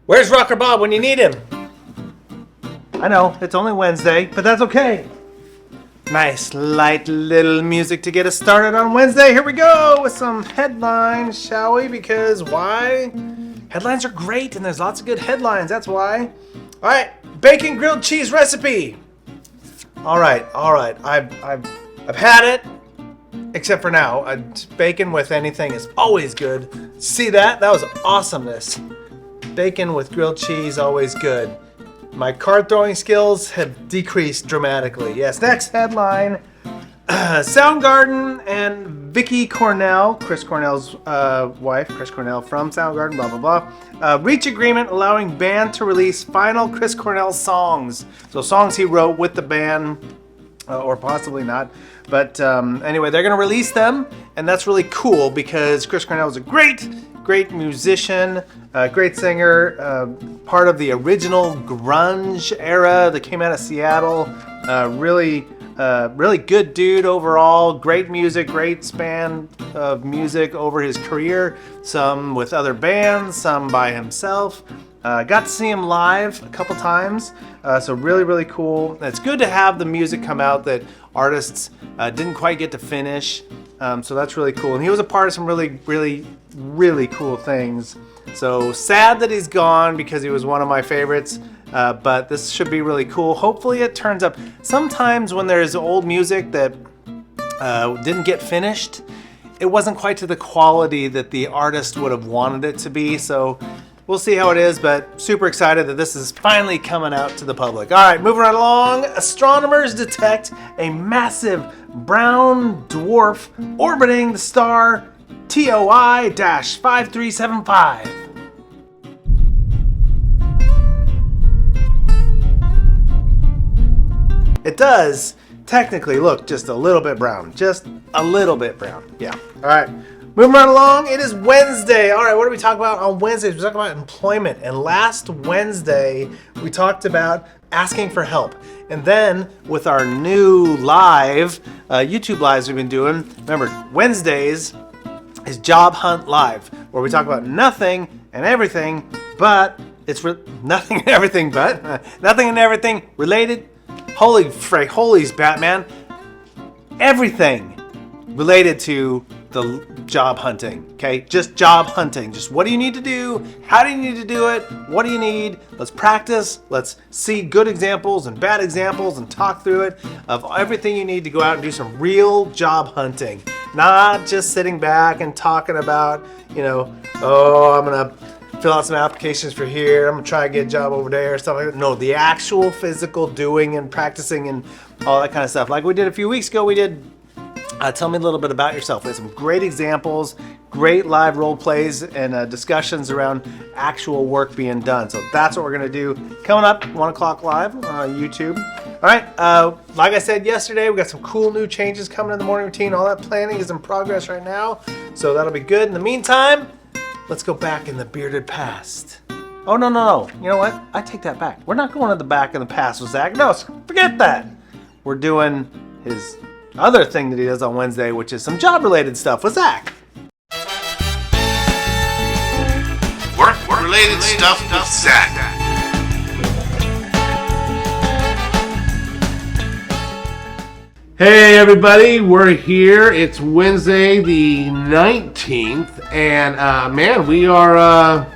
Where's Rocker Bob when you need him? I know, it's only Wednesday, but that's okay. Nice light little music to get us started on Wednesday. Here we go with some headlines, shall we? Because why? Headlines are great and there's lots of good headlines, that's why. All right, bacon grilled cheese recipe. All right. I've had it, except for now. Bacon with anything is always good. See that? That was awesomeness. Bacon with grilled cheese, always good. My card throwing skills have decreased dramatically. Yes, next headline. Soundgarden and Vicky Cornell, Chris Cornell's wife, Chris Cornell from Soundgarden, blah, blah, blah, reach agreement allowing band to release final Chris Cornell songs. So songs he wrote with the band, or possibly not. But anyway, they're going to release them, and that's really cool because Chris Cornell is a great musician, great singer, part of the original grunge era that came out of Seattle. Really good dude overall. Great music, great span of music over his career. Some with other bands, some by himself. Got to see him live a couple times, so really cool. It's good to have the music come out that artists didn't quite get to finish, so that's really cool. And he was a part of some really cool things. So sad that he's gone because he was one of my favorites, but this should be really cool. Hopefully it turns up. Sometimes when there's old music that didn't get finished, it wasn't quite to the quality that the artist would have wanted it to be, so we'll see how it is, but super excited that this is finally coming out to the public. All right, moving right along. Astronomers detect a massive brown dwarf orbiting the star TOI-5375. It does technically look just a little bit brown. Just a little bit brown. Yeah. All right. Moving right along. It is Wednesday. All right. What do we talk about on Wednesdays? We talk about employment. And last Wednesday, we talked about asking for help. And then with our new live, YouTube lives we've been doing, remember, Wednesdays is Job Hunt Live, where we talk about nothing and everything, but it's nothing and everything related. Holy's Batman. Everything related to the job hunting, okay? Just job hunting. Just what do you need to do? How do you need to do it? What do you need? Let's practice. Let's see good examples and bad examples and talk through it of everything you need to go out and do some real job hunting. Not just sitting back and talking about, I'm going to fill out some applications for here. I'm going to try to get a job over there, stuff like that. No, the actual physical doing and practicing and all that kind of stuff. Like we did a few weeks ago, we did tell me a little bit about yourself. We had some great examples, great live role plays, and discussions around actual work being done. So that's what we're going to do coming up, 1 o'clock live on YouTube. All right, like I said yesterday, we got some cool new changes coming in the morning routine. All that planning is in progress right now, so that'll be good. In the meantime, let's go back in the bearded past. Oh, no. You know what? I take that back. We're not going to the back in the past with Zach. No, forget that. We're doing his other thing that he does on Wednesday, which is some job-related stuff with Zach. Work-related stuff with Zach. Hey everybody, we're here. It's Wednesday the 19th, and man, we are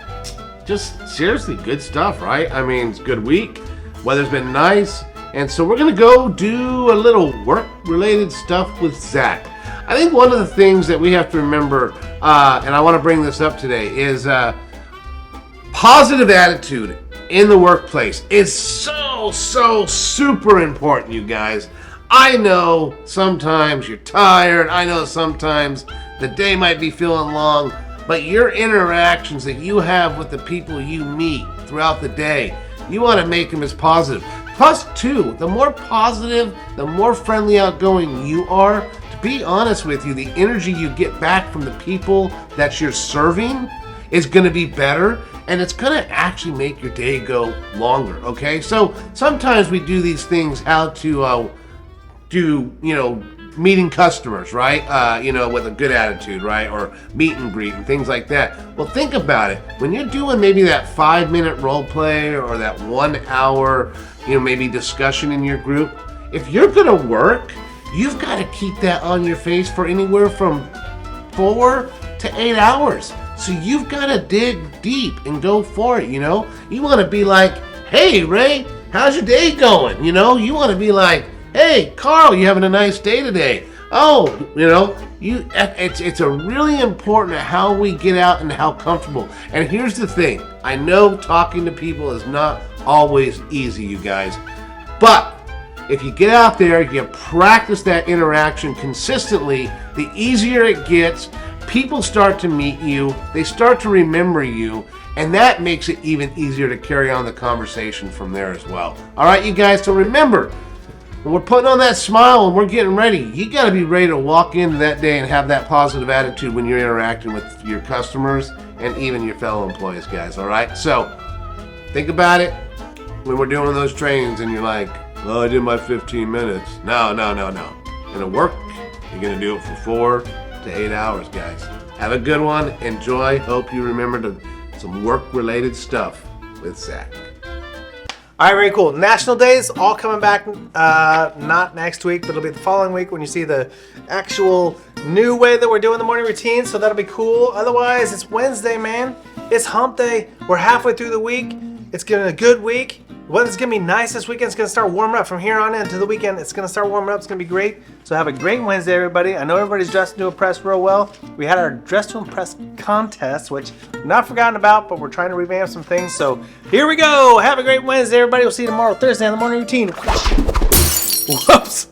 just seriously good stuff, right? I mean, it's a good week. Weather's been nice. And so we're going to go do a little work-related stuff with Zach. I think one of the things that we have to remember, and I want to bring this up today, is positive attitude in the workplace is so super important, you guys. I know sometimes you're tired. I know sometimes the day might be feeling long, but your interactions that you have with the people you meet throughout the day, you want to make them as positive. Plus, too, the more positive, the more friendly, outgoing you are, to be honest with you, the energy you get back from the people that you're serving is going to be better, and it's going to actually make your day go longer, okay? So sometimes we do these things how to meeting customers, right? With a good attitude, right? Or meet and greet and things like that. Well, think about it. When you're doing maybe that 5-minute role play or that 1 hour, maybe discussion in your group, if you're gonna work, you've got to keep that on your face for anywhere from 4 to 8 hours. So you've got to dig deep and go for it, You want to be like, hey, Ray, how's your day going? You want to be like, hey, Carl, you having a nice day today? Oh, it's a really important how we get out and how comfortable. And here's the thing. I know talking to people is not always easy, you guys. But if you get out there, you practice that interaction consistently, the easier it gets. People start to meet you, they start to remember you, and that makes it even easier to carry on the conversation from there as well. All right, you guys, so remember, when we're putting on that smile and we're getting ready, you got to be ready to walk into that day and have that positive attitude when you're interacting with your customers and even your fellow employees, guys, all right? So think about it when we're doing those trainings and you're like, oh, I did my 15 minutes. No. Gonna work, you're gonna do it for 4 to 8 hours, guys. Have a good one. Enjoy. Hope you remember some work-related stuff with Zach. All right, very cool. National Days all coming back, not next week, but it'll be the following week when you see the actual new way that we're doing the morning routine, so that'll be cool. Otherwise, it's Wednesday, man. It's Hump Day. We're halfway through the week. It's been a good week. Weather's gonna be nice this weekend. It's gonna start warming up from here on into the weekend. It's gonna start warming up. It's gonna be great. So have a great Wednesday, everybody. I know everybody's dressed to impress real well. We had our Dress to Impress contest, which I'm not forgotten about, but we're trying to revamp some things. So here we go. Have a great Wednesday, everybody. We'll see you tomorrow, Thursday, on the morning routine. Whoops.